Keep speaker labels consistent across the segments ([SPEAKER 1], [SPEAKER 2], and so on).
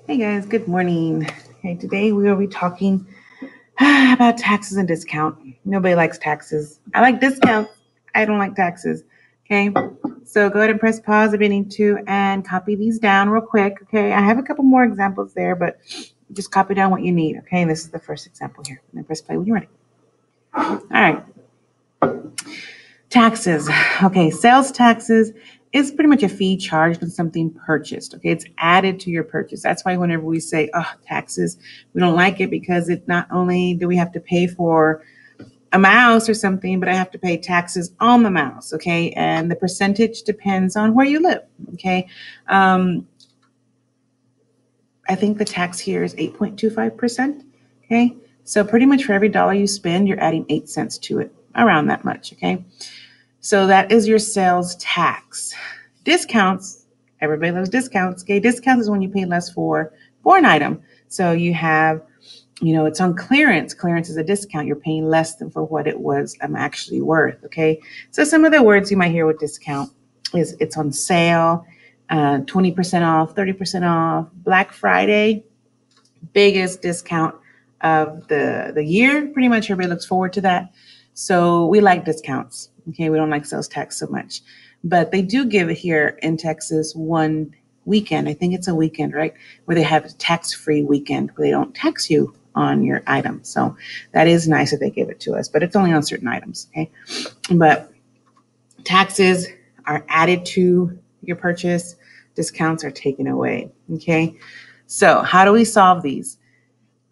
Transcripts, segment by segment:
[SPEAKER 1] Hey guys, good morning. Okay, today we will be talking about taxes and discount. Nobody likes taxes. I like discounts. I don't like taxes. Okay, so go ahead and press pause if you need to and copy these down real quick. Okay, I have a couple more examples there, but just copy down what you need. Okay, this is the first example here. And then press play when you're ready. All right. Taxes. Okay, sales taxes is pretty much a fee charged when something purchased. Okay, it's added to your purchase. That's why whenever we say, oh, taxes, we don't like it because it not only do we have to pay for a mouse or something, but I have to pay taxes on the mouse. Okay, and the percentage depends on where you live. Okay, I think the tax here is 8.25%. Okay, so pretty much for every dollar you spend, you're adding 8 cents to it, around that much. Okay. So that is your sales tax. Discounts, everybody loves discounts. Okay, discounts is when you pay less for an item. So you have, it's on clearance. Clearance is a discount. You're paying less than for what it was actually worth. Okay, so some of the words you might hear with discount is it's on sale, 20% off, 30% off, Black Friday, biggest discount of the year. Pretty much everybody looks forward to that. So we like discounts. Okay, we don't like sales tax so much. But they do give it here in Texas one weekend. I think it's a weekend, right? Where they have a tax-free weekend where they don't tax you on your item. So that is nice that they give it to us, but it's only on certain items. Okay. But taxes are added to your purchase, discounts are taken away. Okay. So how do we solve these?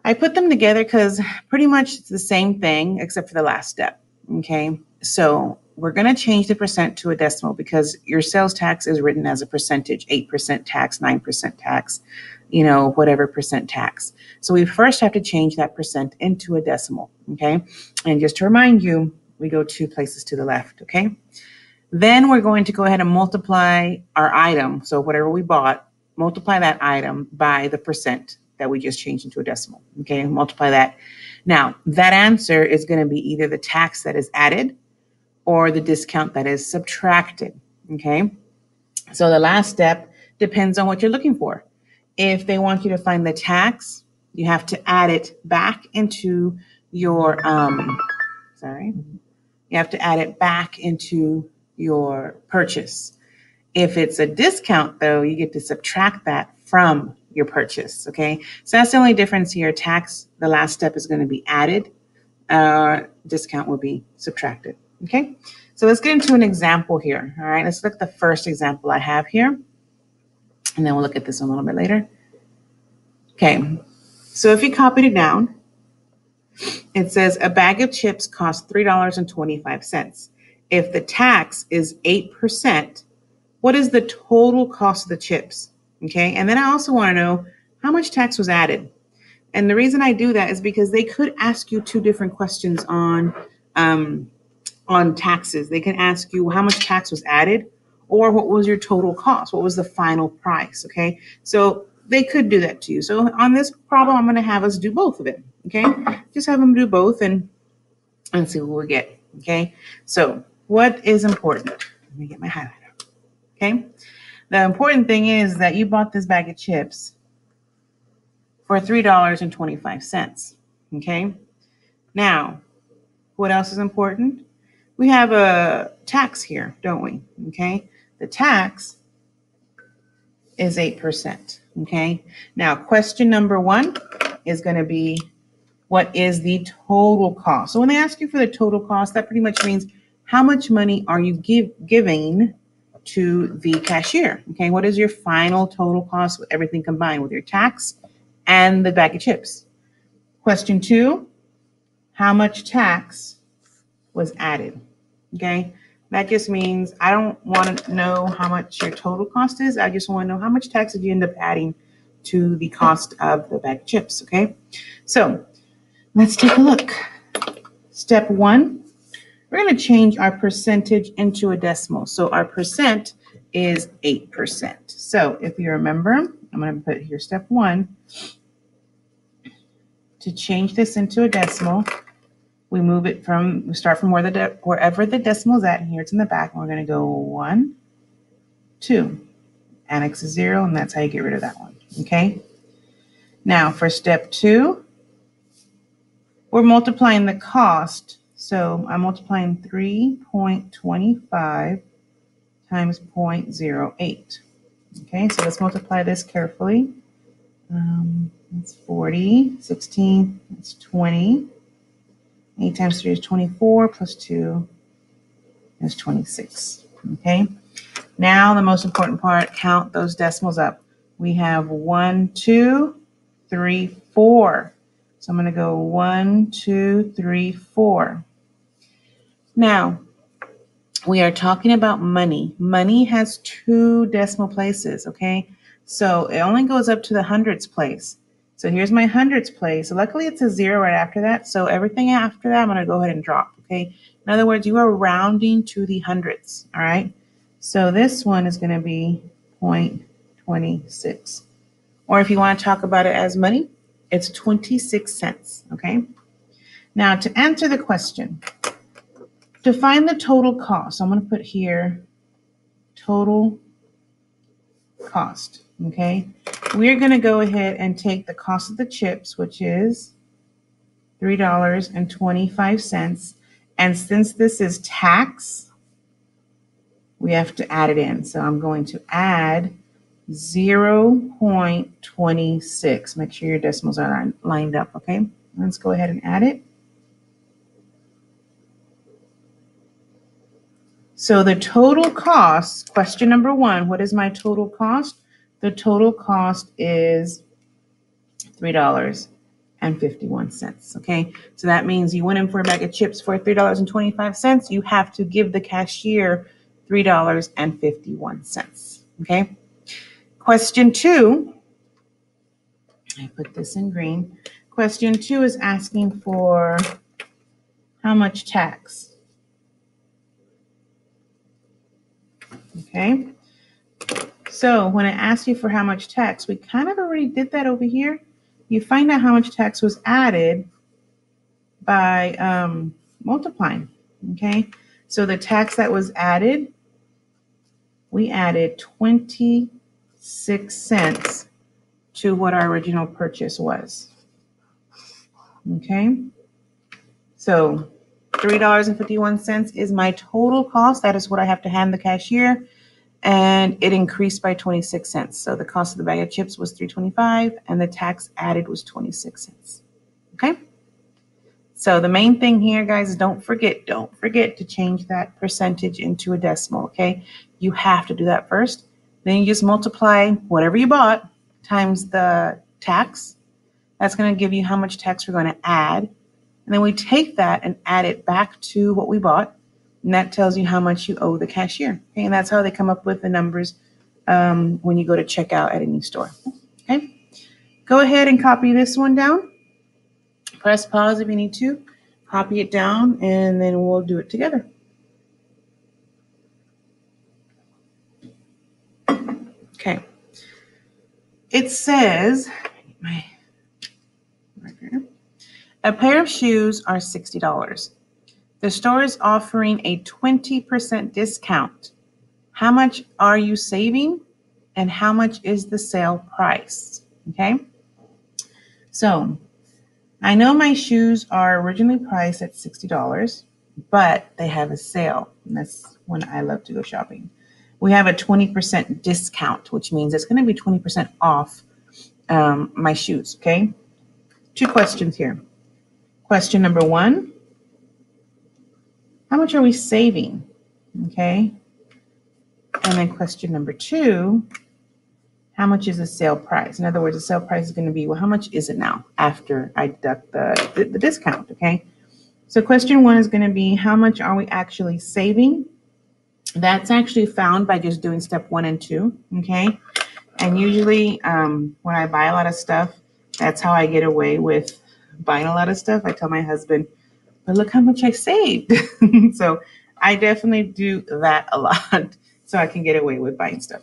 [SPEAKER 1] I put them together because pretty much it's the same thing except for the last step. Okay, so we're going to change the percent to a decimal because your sales tax is written as a percentage, 8% tax, 9% tax, whatever percent tax. So we first have to change that percent into a decimal. Okay, and just to remind you, we go 2 places to the left. Okay, then we're going to go ahead and multiply our item. So whatever we bought, multiply that item by the percent that we just changed into a decimal. Okay, multiply that. Now, that answer is going to be either the tax that is added or the discount that is subtracted. Okay, so the last step depends on what you're looking for. If they want you to find the tax, you have to add it back into your, you have to add it back into your purchase. If it's a discount, though, you get to subtract that from your purchase. Okay, so that's the only difference here. Tax, the last step is going to be added. Discount will be subtracted. Okay, so let's get into an example here. All right, let's look at the first example I have here, and then we'll look at this a little bit later. Okay, so if you copied it down, it says a bag of chips costs $3.25. If the tax is 8%, what is the total cost of the chips? Okay, and then I also want to know how much tax was added. And the reason I do that is because they could ask you 2 different questions on taxes. They can ask you how much tax was added or what was your total cost? What was the final price? Okay, so they could do that to you. So on this problem, I'm going to have us do both of it. Okay, just have them do both and see what we get. Okay, so what is important? Let me get my highlighter. Okay, the important thing is that you bought this bag of chips for $3.25. Okay, now what else is important? We have a tax here, don't we? Okay, the tax is 8%. Okay, now question number 1 is going to be, what is the total cost? So when they ask you for the total cost, that pretty much means how much money are you giving to the cashier? Okay, what is your final total cost with everything combined with your tax and the bag of chips? Question 2, how much tax was added? Okay, that just means I don't want to know how much your total cost is. I just want to know how much tax did you end up adding to the cost of the bag of chips. Okay, so let's take a look. Step 1, we're going to change our percentage into a decimal. So our percent is 8%. So if you remember, I'm going to put here step 1. To change this into a decimal, we start from wherever the decimal is at, and here it's in the back, and we're going to go 1, 2. Annex is 0, and that's how you get rid of that one. Okay? Now for step 2, we're multiplying the cost. So I'm multiplying 3.25 times 0.08. Okay, so let's multiply this carefully. That's 40, 16, that's 20. 8 times 3 is 24, plus 2 is 26. Okay, now the most important part, count those decimals up. We have 1, 2, 3, 4. So I'm going to go 1, 2, 3, 4. Now, we are talking about money. Money has 2 decimal places, okay? So it only goes up to the hundreds place. So here's my hundreds place. So luckily it's a 0 right after that. So everything after that, I'm going to go ahead and drop, okay? In other words, you are rounding to the hundreds, all right? So this one is going to be 0.26. Or if you want to talk about it as money, it's 26 cents, okay? Now to answer the question, to find the total cost, I'm going to put here total cost, okay? We're going to go ahead and take the cost of the chips, which is $3.25. And since this is tax, we have to add it in. So I'm going to add 0.26. Make sure your decimals are lined up, okay? Let's go ahead and add it. So the total cost, question number 1, what is my total cost? The total cost is $3.51, okay? So that means you went in for a bag of chips for $3.25. You have to give the cashier $3.51, okay? Question 2, I put this in green. Question 2 is asking for how much tax? Okay, so when I asked you for how much tax, we kind of already did that over here. You find out how much tax was added by multiplying, okay? So the tax that was added, we added 26 cents to what our original purchase was, okay? So $3.51 is my total cost. That is what I have to hand the cashier. And it increased by 26 cents. So the cost of the bag of chips was $3.25 and the tax added was 26 cents. Okay? So the main thing here, guys, is don't forget to change that percentage into a decimal, okay? You have to do that first. Then you just multiply whatever you bought times the tax. That's going to give you how much tax we're going to add. And then we take that and add it back to what we bought. And that tells you how much you owe the cashier. Okay? And that's how they come up with the numbers when you go to checkout at any store. Okay? Go ahead and copy this one down. Press pause if you need to. Copy it down, and then we'll do it together. Okay. It says, a pair of shoes are $60. The store is offering a 20% discount. How much are you saving? And how much is the sale price? Okay. So I know my shoes are originally priced at $60, but they have a sale. And that's when I love to go shopping. We have a 20% discount, which means it's going to be 20% off my shoes. Okay. 2 questions here. Question number 1. How much are we saving? Okay. And then question number 2, how much is the sale price? In other words, the sale price is going to be, well, how much is it now after I deduct the discount? Okay. So question 1 is going to be, how much are we actually saving? That's actually found by just doing step 1 and 2. Okay. And usually when I buy a lot of stuff, that's how I get away with buying a lot of stuff. I tell my husband, but look how much I saved. So I definitely do that a lot so I can get away with buying stuff.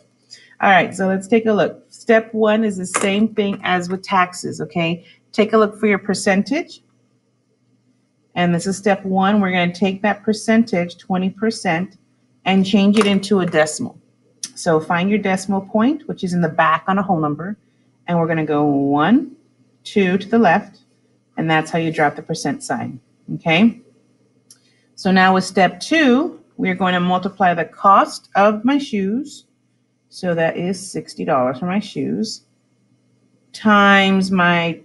[SPEAKER 1] All right, so let's take a look. Step 1 is the same thing as with taxes, okay? Take a look for your percentage. And this is step 1. We're going to take that percentage, 20%, and change it into a decimal. So find your decimal point, which is in the back on a whole number. And we're going to go 1, 2 to the left, and that's how you drop the percent sign, okay? So now with step 2, we're going to multiply the cost of my shoes, so that is $60 for my shoes, times my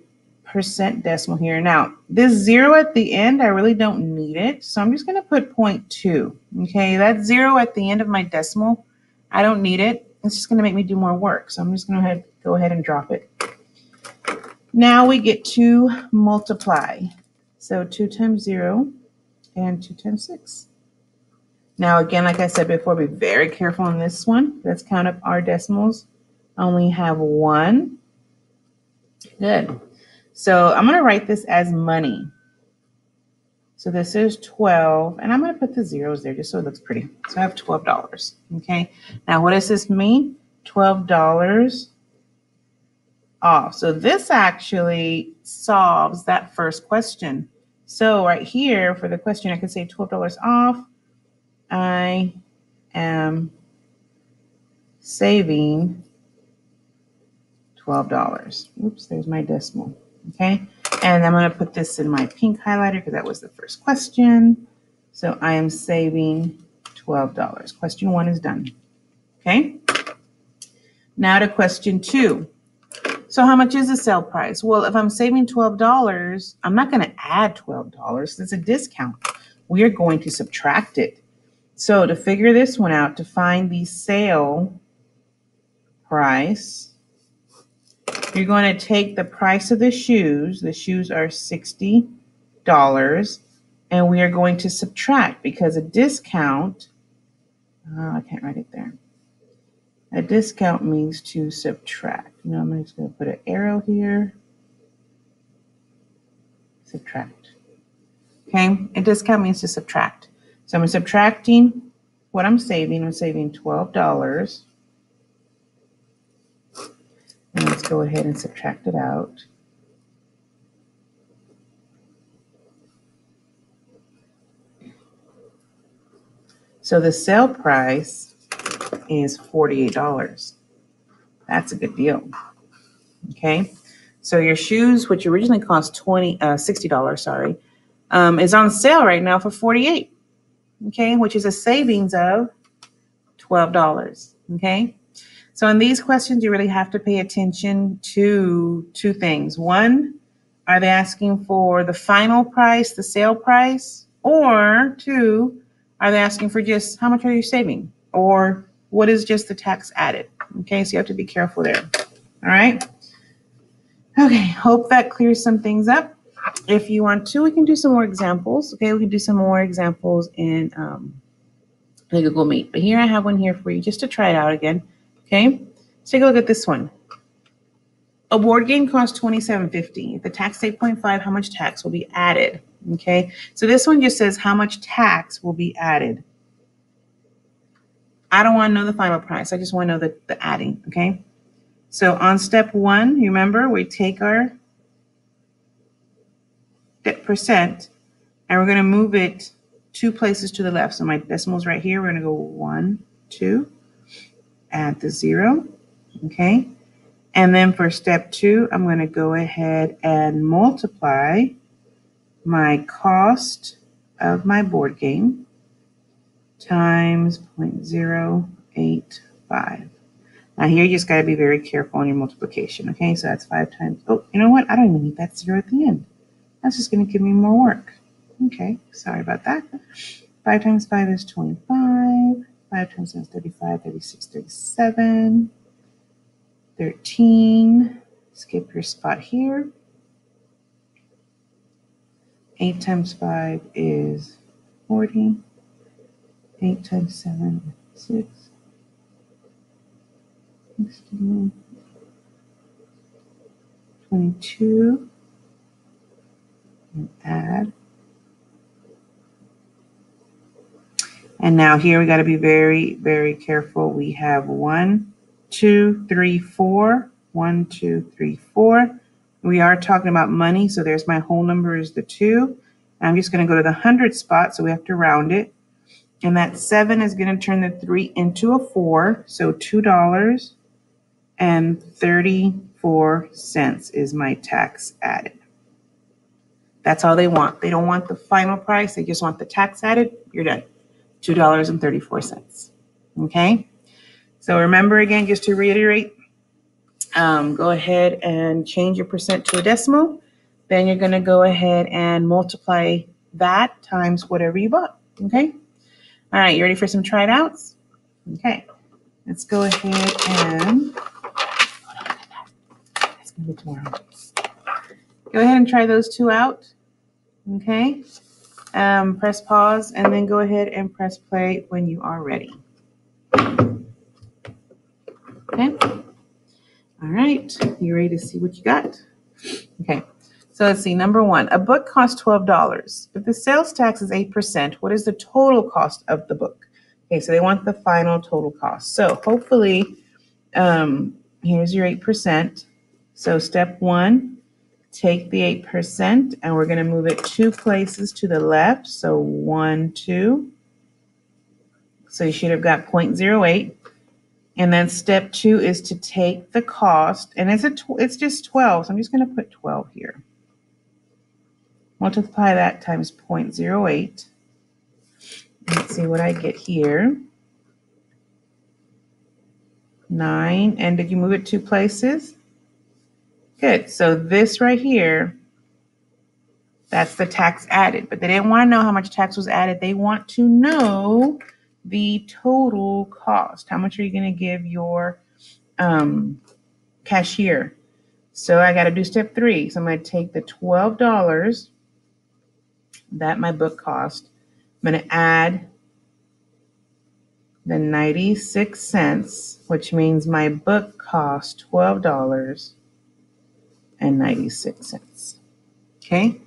[SPEAKER 1] percent decimal here. Now, this 0 at the end, I really don't need it, so I'm just going to put 0.2, okay? That 0 at the end of my decimal, I don't need it. It's just going to make me do more work, so I'm just going to go ahead and drop it. Now we get to multiply. So 2 times 0 and 2 times 6. Now again, like I said before, be very careful on this one. Let's count up our decimals. I only have 1. Good. So I'm going to write this as money. So this is 12, and I'm going to put the zeros there just so it looks pretty. So I have $12, okay? Now what does this mean? $12 off. So this actually solves that first question. So right here for the question, I could say $12 off. I am saving $12. Oops, there's my decimal. Okay, and I'm going to put this in my pink highlighter because that was the first question. So I am saving $12. Question 1 is done. Okay, now to question 2. So how much is the sale price? Well, if I'm saving $12, I'm not going to add $12. It's a discount. We are going to subtract it. So to figure this one out, to find the sale price, you're going to take the price of the shoes. The shoes are $60, and we are going to subtract because a discount, I can't write it there. A discount means to subtract. I'm just going to put an arrow here. Subtract. Okay, a discount means to subtract. So I'm subtracting what I'm saving. I'm saving $12. And let's go ahead and subtract it out. So the sale price is $48. That's a good deal. Okay, so your shoes, which originally cost $60, sorry, is on sale right now for $48. Okay, which is a savings of $12. Okay, so in these questions, you really have to pay attention to 2 things. 1, are they asking for the final price, the sale price? Or 2, are they asking for just how much are you saving? Or what is just the tax added? Okay, so you have to be careful there. All right. Okay, hope that clears some things up. If you want to, we can do some more examples. Okay, we can do some more examples in the Google Meet. But here I have one here for you just to try it out again. Okay, let's take a look at this one. A board game costs $27.50. If the tax is 8.5, how much tax will be added? Okay, so this one just says how much tax will be added. I don't want to know the final price. I just want to know the adding. Okay, so on step 1, you remember we take our percent and we're going to move it 2 places to the left. So my decimal's right here. We're going to go 1, 2, add the 0. Okay, and then for step 2, I'm going to go ahead and multiply my cost of my board game times 0.085. Now here you just got to be very careful on your multiplication. Okay, so that's 5 times, oh, you know what? I don't even need that 0 at the end. That's just going to give me more work. Okay, sorry about that. 5 times 5 is 25. 5 times 7 is 35, 36, 37, 13. Skip your spot here. 8 times 5 is 40. 8 times 7 is 6. 16, 22. And add. And now here we got to be very, very careful. We have 1, 2, 3, 4. 1, 2, 3, 4. We are talking about money, so there's my whole number is the 2. And I'm just going to go to the 100 spot, so we have to round it. And that 7 is going to turn the 3 into a 4, so $2.34. 34 cents is my tax added. That's all they want. They don't want the final price. They just want the tax added. You're done. $2.34. Okay. So remember again, just to reiterate, go ahead and change your percent to a decimal. Then you're going to go ahead and multiply that times whatever you bought. Okay. All right. You ready for some try it outs? Okay. Let's go ahead and it's going to be tomorrow. Go ahead and try those two out. Okay. Press pause and then go ahead and press play when you are ready. Okay. All right. You ready to see what you got? Okay. So let's see. Number one, a book costs $12. If the sales tax is 8%, what is the total cost of the book? Okay. So they want the final total cost. So hopefully, here's your 8%. So step one, take the 8% and we're going to move it 2 places to the left. So 1, 2. So you should have got 0.08. And then step 2 is to take the cost, and it's just 12. So I'm just going to put 12 here. Multiply that times 0.08. Let's see what I get here. 9. And did you move it 2 places? Good. So this right here, that's the tax added. But they didn't want to know how much tax was added. They want to know the total cost. How much are you going to give your cashier? So I got to do step 3. So I'm going to take the $12 that my book cost. I'm going to add the 96 cents, which means my book cost $12.96. Okay.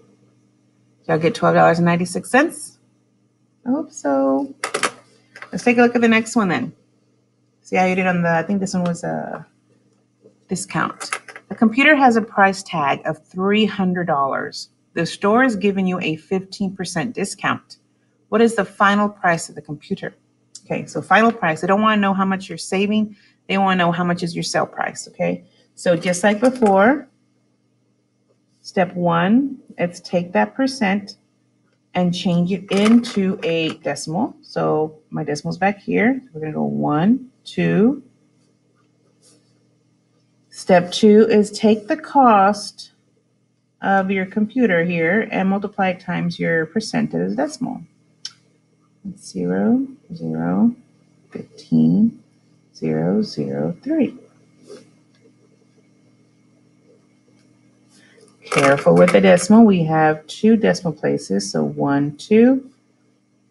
[SPEAKER 1] Y'all get $12.96? I hope so. Let's take a look at the next one then. See how you did on the, I think this one was a discount. The computer has a price tag of $300. The store is giving you a 15% discount. What is the final price of the computer? Okay, so final price. They don't want to know how much you're saving. They want to know how much is your sale price, okay? So just like before, step 1, let's take that percent and change it into a decimal. So my decimal's back here. We're going to go 1, 2. Step 2 is take the cost of your computer here and multiply it times your percent as a decimal. 0, 0, 15, 0, 0, 3. Careful with the decimal. We have 2 decimal places. So 1, 2.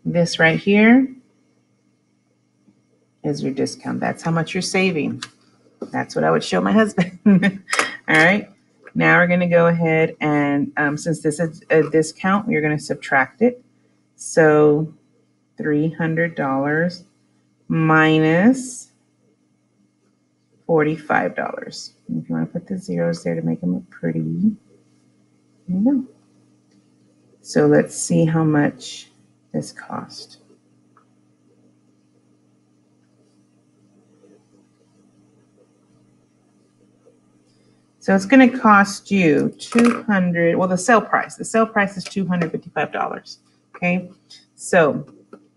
[SPEAKER 1] This right here is your discount. That's how much you're saving. That's what I would show my husband. All right. Now we're going to go ahead and since this is a discount, we're going to subtract it. So $300 minus $45. If you want to put the zeros there to make them look pretty. There you go. So let's see how much this cost. So it's going to cost you $200. Well, the sale price is $255. Okay. So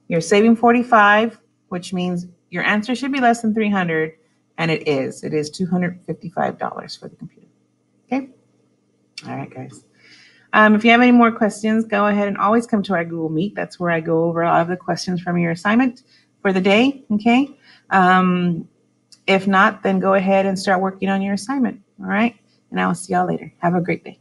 [SPEAKER 1] you're saving 45, which means your answer should be less than 300, and it is. It is $255 for the computer. Okay. All right, guys. If you have any more questions, go ahead and always come to our Google Meet. That's where I go over all of the questions from your assignment for the day. Okay. If not, then go ahead and start working on your assignment. All right. And I will see y'all later. Have a great day.